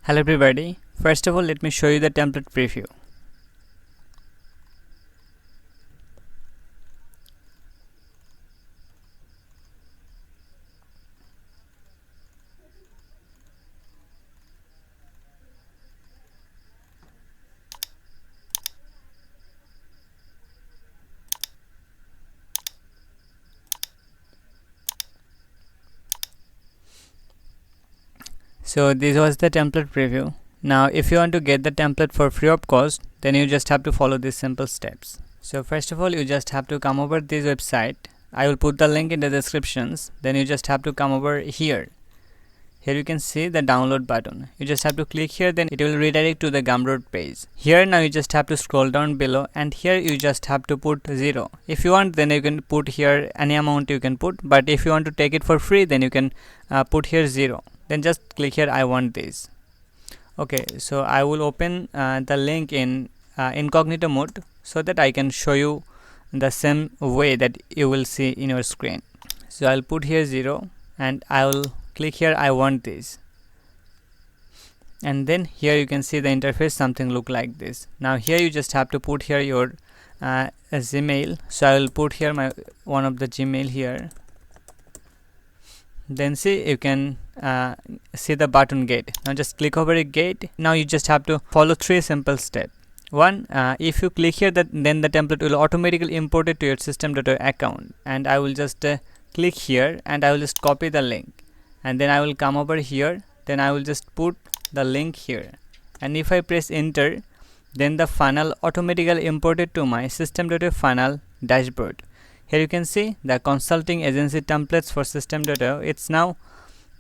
Hello everybody. First of all, let me show you the template preview. So this was the template preview. Now if you want to get the template for free of cost, then you just have to follow these simple steps. So first of all, you just have to come over this website. I will put the link in the descriptions. Then you just have to come over here. Here you can see the download button. You just have to click here, then it will redirect to the Gumroad page. Here now you just have to scroll down below, and here you just have to put 0. If you want, then you can put here any amount you can put, but if you want to take it for free, then you can put here 0. Then just click here, I want this. Okay, so I will open the link in incognito mode so that I can show you the same way that you will see in your screen. So I'll put here 0 and I will click here, I want this. And then here you can see the interface something look like this. Now here you just have to put here your Gmail. So I will put here my one of the Gmail here. Then see, you can see the button get. Now just click over a gate. Now you just have to follow 3 simple steps. One, if you click here, then the template will automatically import it to your system.io account. And I will just click here and I will just copy the link. And then I will come over here. Then I will just put the link here. And if I press enter, then the funnel automatically imported to my system.io funnel dashboard. Here you can see the consulting agency templates for system.io. It's now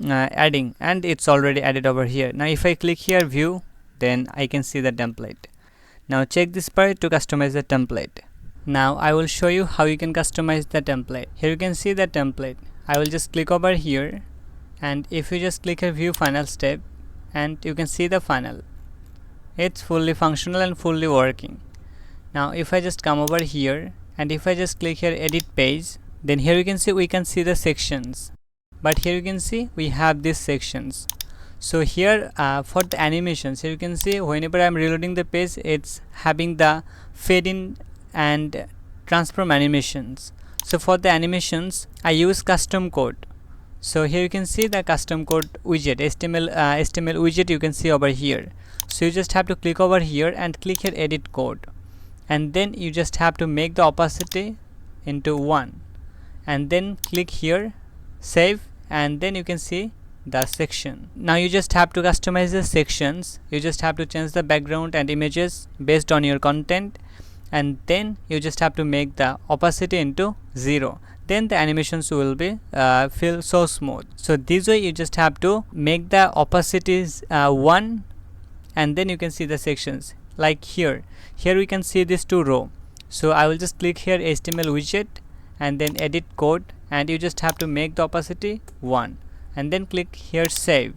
adding, and it's already added over here. Now if I click here view, then I can see the template. Now check this part to customize the template. Now I will show you how you can customize the template. Here you can see the template. I will just click over here, and if you just click a view funnel step, and you can see the funnel. It's fully functional and fully working. Now if I just come over here, and if I just click here edit page, then here you can see we can see the sections. But here you can see we have these sections. So here for the animations, here you can see whenever I'm reloading the page, it's having the fade in and transform animations. So for the animations, I use custom code. So here you can see the custom code widget, HTML widget you can see over here. So you just have to click over here and click here edit code. And then you just have to make the opacity into 1. And then click here, save, and then you can see the section. Now you just have to customize the sections. You just have to change the background and images based on your content. And then you just have to make the opacity into 0. Then the animations will be feel so smooth. So this way you just have to make the opacities 1, and then you can see the sections. Like here we can see this 2 row. So I will just click here HTML widget and then edit code, and you just have to make the opacity 1, and then click here save,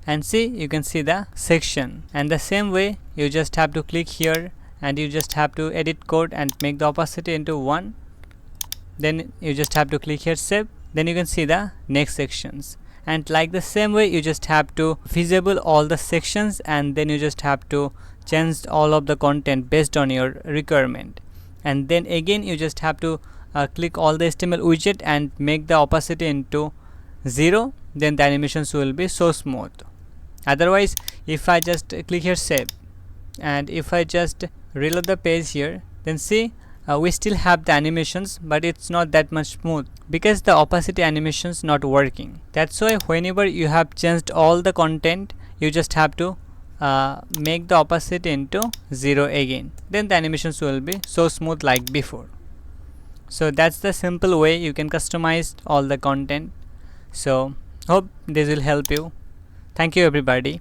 and see you can see the section. And the same way you just have to click here and you just have to edit code and make the opacity into 1. Then you just have to click here save. Then you can see the next sections. And like the same way you just have to visible all the sections, and then you just have to change all of the content based on your requirement. And then again you just have to click all the HTML widget and make the opacity into 0. Then the animations will be so smooth. Otherwise, if I just click here save, and if I just reload the page here, then see we still have the animations, but it's not that much smooth because the opacity animations not working. That's why whenever you have changed all the content, you just have to make the opacity into 0 again. Then the animations will be so smooth like before. So that's the simple way you can customize all the content. So hope this will help you. Thank you everybody.